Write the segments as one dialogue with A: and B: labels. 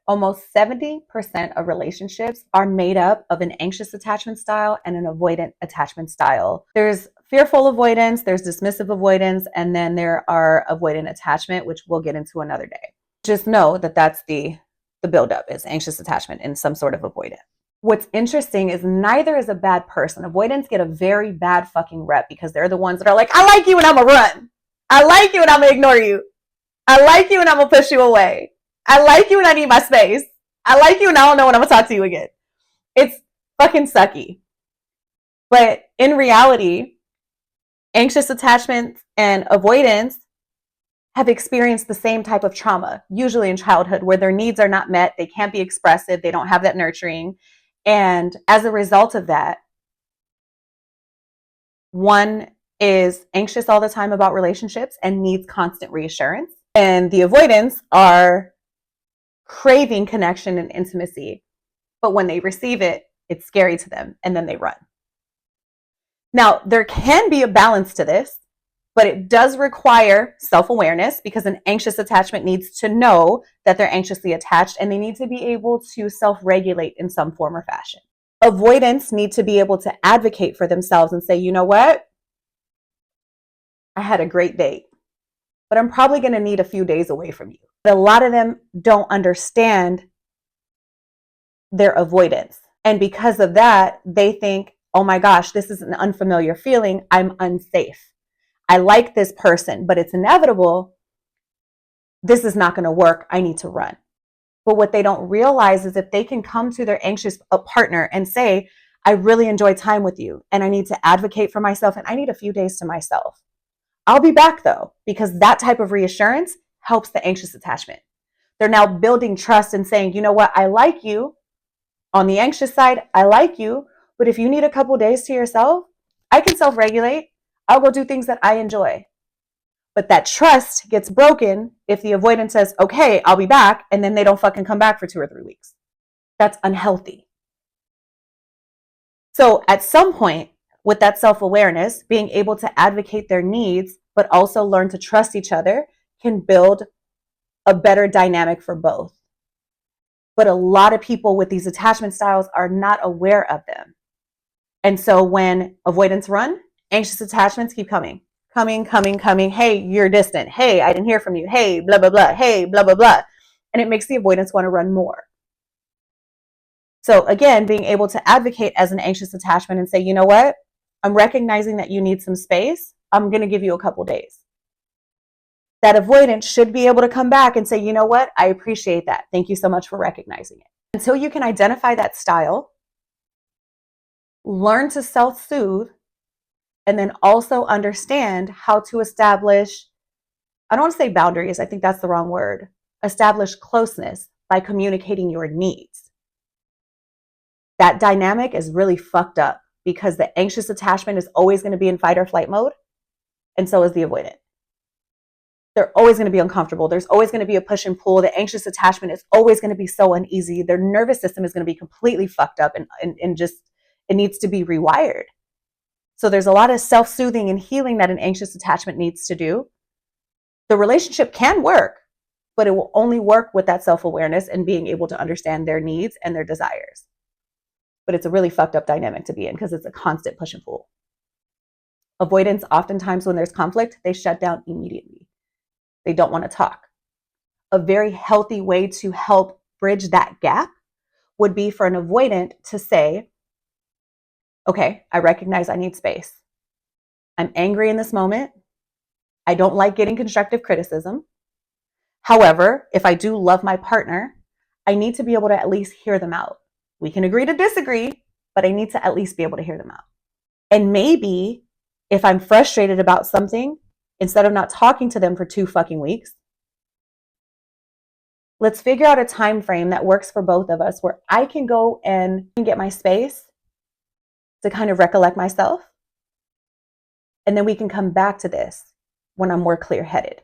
A: Almost 70% of relationships are made up of an anxious attachment style and an avoidant attachment style. There's fearful avoidance, there's dismissive avoidance, and then there are avoidant attachment, which we'll get into another day. Just know that that's the buildup is anxious attachment and some sort of avoidant. What's interesting is neither is a bad person. Avoidants get a very bad fucking rep because they're the ones that are like, I like you and I'm gonna run. I like you and I'm gonna ignore you. I like you and I'm gonna push you away. I like you and I need my space. I like you and I don't know when I'm gonna talk to you again. It's fucking sucky. But in reality, anxious attachment and avoidance have experienced the same type of trauma, usually in childhood, where their needs are not met, they can't be expressive, they don't have that nurturing. And as a result of that, one is anxious all the time about relationships and needs constant reassurance. And the avoidants are craving connection and intimacy, but when they receive it, it's scary to them, and then they run. Now, there can be a balance to this, but it does require self-awareness because an anxious attachment needs to know that they're anxiously attached, and they need to be able to self-regulate in some form or fashion. Avoidants need to be able to advocate for themselves and say, you know what? I had a great date, but I'm probably going to need a few days away from you. But a lot of them don't understand their avoidance. And because of that, they think, oh my gosh, this is an unfamiliar feeling. I'm unsafe. I like this person, but it's inevitable. This is not going to work. I need to run. But what they don't realize is if they can come to their anxious partner and say, I really enjoy time with you and I need to advocate for myself and I need a few days to myself. I'll be back though, because that type of reassurance helps the anxious attachment. They're now building trust and saying, you know what, I like you. On the anxious side, I like you, but if you need a couple days to yourself, I can self-regulate. I'll go do things that I enjoy. But that trust gets broken if the avoidant says, okay, I'll be back, and then they don't fucking come back for 2 or 3 weeks. That's unhealthy. So at some point, with that self-awareness, being able to advocate their needs, but also learn to trust each other, can build a better dynamic for both. But a lot of people with these attachment styles are not aware of them. And so when avoidants run, anxious attachments keep coming. Hey, you're distant. Hey, I didn't hear from you. Hey, blah, blah, blah. Hey, blah, blah, blah. And it makes the avoidants want to run more. So again, being able to advocate as an anxious attachment and say, you know what? I'm recognizing that you need some space. I'm going to give you a couple days. That avoidant should be able to come back and say, you know what? I appreciate that. Thank you so much for recognizing it. Until you can identify that style, learn to self-soothe, and then also understand how to establish, I don't want to say boundaries, I think that's the wrong word, establish closeness by communicating your needs. That dynamic is really fucked up because the anxious attachment is always going to be in fight or flight mode, and so is the avoidant. They're always going to be uncomfortable. There's always going to be a push and pull. The anxious attachment is always going to be so uneasy. Their nervous system is going to be completely fucked up and just, it needs to be rewired. So there's a lot of self-soothing and healing that an anxious attachment needs to do. The relationship can work, but it will only work with that self-awareness and being able to understand their needs and their desires. But it's a really fucked up dynamic to be in because it's a constant push and pull. Avoidance, oftentimes when there's conflict, they shut down immediately. They don't want to talk. A very healthy way to help bridge that gap would be for an avoidant to say, okay, I recognize I need space. I'm angry in this moment. I don't like getting constructive criticism. However, if I do love my partner, I need to be able to at least hear them out. We can agree to disagree, but I need to at least be able to hear them out. And maybe if I'm frustrated about something, instead of not talking to them for 2 fucking weeks, let's figure out a time frame that works for both of us where I can go and get my space to kind of recollect myself. And then we can come back to this when I'm more clear-headed.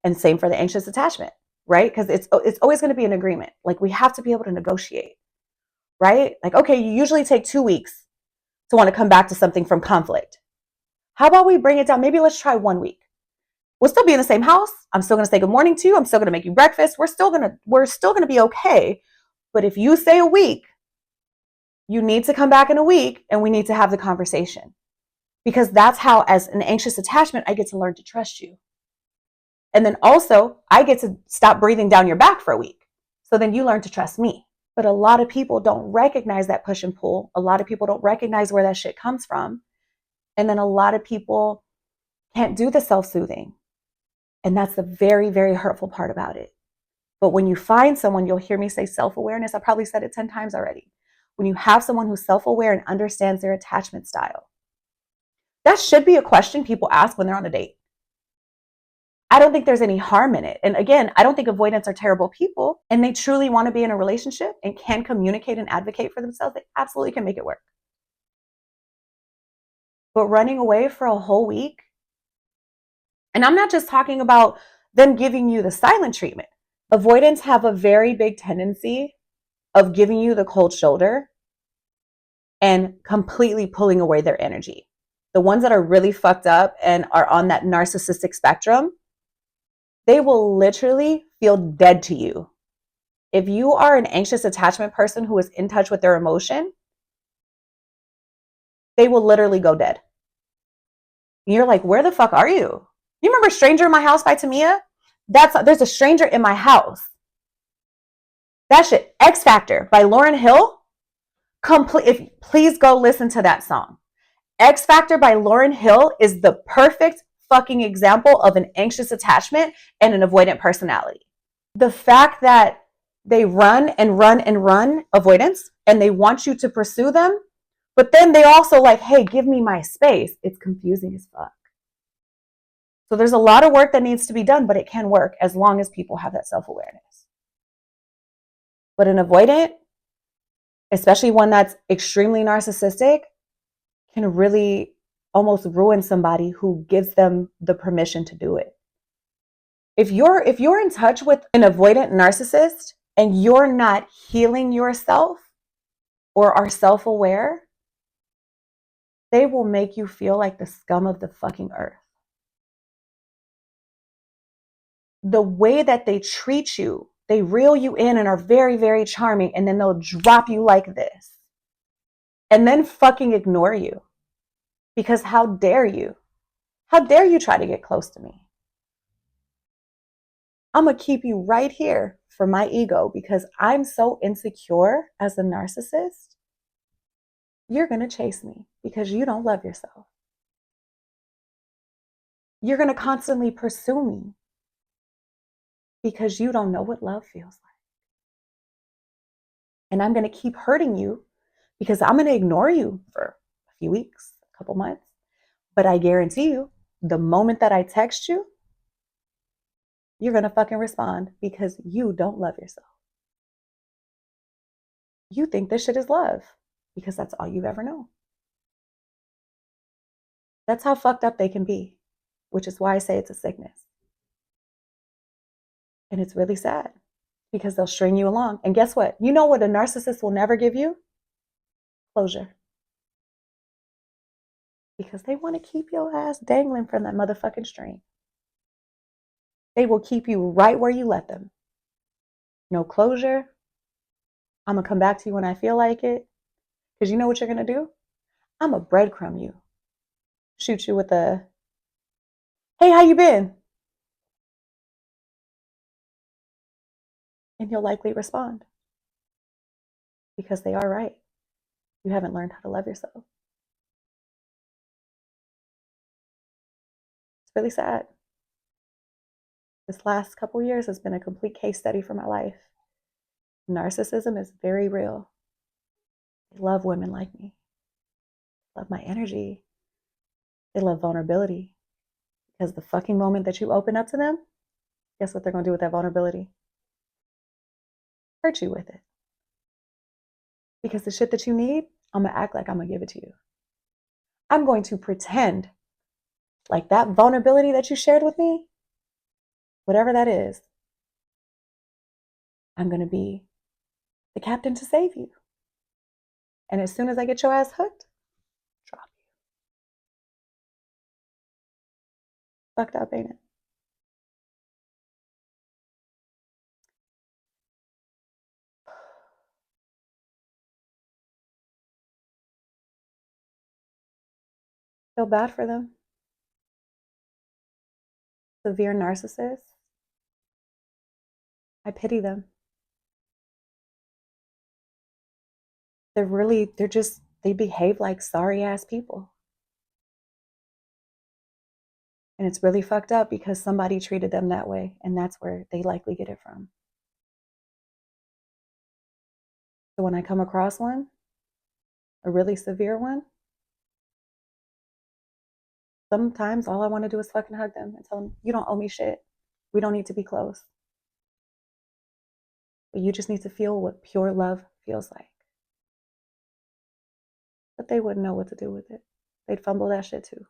A: And same for the anxious attachment, right? Because it's always going to be an agreement. Like we have to be able to negotiate, right? Like, okay, you usually take 2 weeks to want to come back to something from conflict. How about we bring it down? Maybe let's try 1 week. We'll still be in the same house. I'm still going to say good morning to you. I'm still going to make you breakfast. We're still going to be okay. But if you say a week, you need to come back in a week and we need to have the conversation. Because that's how, as an anxious attachment, I get to learn to trust you. And then also, I get to stop breathing down your back for a week. So then you learn to trust me. But a lot of people don't recognize that push and pull. A lot of people don't recognize where that shit comes from. And then a lot of people can't do the self-soothing. And that's the very, very hurtful part about it. But when you find someone, you'll hear me say self-awareness. I probably said it 10 times already. When you have someone who's self-aware and understands their attachment style, that should be a question people ask when they're on a date. I don't think there's any harm in it. And again, I don't think avoidants are terrible people, and they truly want to be in a relationship and can communicate and advocate for themselves. They absolutely can make it work. But running away for a whole week, and I'm not just talking about them giving you the silent treatment. Avoidants have a very big tendency of giving you the cold shoulder and completely pulling away their energy. The ones that are really fucked up and are on that narcissistic spectrum, they will literally feel dead to you. If you are an anxious attachment person who is in touch with their emotion, they will literally go dead. And you're like, where the fuck are you? You remember Stranger in My House by Tamia? There's a stranger in my house. That shit, X Factor by Lauryn Hill. Please go listen to that song. X Factor by Lauryn Hill is the perfect fucking example of an anxious attachment and an avoidant personality. The fact that they run and run and run, avoidance, and they want you to pursue them, but then they also like, hey, give me my space. It's confusing as fuck. So there's a lot of work that needs to be done, but it can work as long as people have that self-awareness. But an avoidant, especially one that's extremely narcissistic, can really almost ruin somebody who gives them the permission to do it. If you're in touch with an avoidant narcissist and you're not healing yourself or are self-aware, they will make you feel like the scum of the fucking earth. The way that they treat you, they reel you in and are very, very charming, and then they'll drop you like this and then fucking ignore you. Because how dare you? How dare you try to get close to me? I'm going to keep you right here for my ego because I'm so insecure as a narcissist. You're going to chase me because you don't love yourself. You're going to constantly pursue me because you don't know what love feels like. And I'm going to keep hurting you because I'm going to ignore you for a few weeks, a couple months. But I guarantee you, the moment that I text you, you're going to fucking respond because you don't love yourself. You think this shit is love because that's all you've ever known. That's how fucked up they can be, which is why I say it's a sickness. And it's really sad because they'll string you along. And guess what? You know what a narcissist will never give you? Closure. Because they want to keep your ass dangling from that motherfucking string. They will keep you right where you let them. No closure. I'm going to come back to you when I feel like it. Because you know what you're going to do? I'm going to breadcrumb you. Shoot you with a, hey, how you been? And you'll likely respond. Because they are right. You haven't learned how to love yourself. It's really sad. This last couple years has been a complete case study for my life. Narcissism is very real. They love women like me. They love my energy. They love vulnerability. Because the fucking moment that you open up to them, guess what they're going to do with that vulnerability? Hurt you with it. Because the shit that you need, I'm going to act like I'm going to give it to you. I'm going to pretend like that vulnerability that you shared with me, whatever that is, I'm going to be the captain to save you. And as soon as I get your ass hooked, drop you. Fucked up, ain't it? Feel bad for them. Severe narcissists. I pity them. They behave like sorry ass people. And it's really fucked up because somebody treated them that way, and that's where they likely get it from. So when I come across one, a really severe one, sometimes all I want to do is fucking hug them and tell them, you don't owe me shit. We don't need to be close. But you just need to feel what pure love feels like. But they wouldn't know what to do with it. They'd fumble that shit too.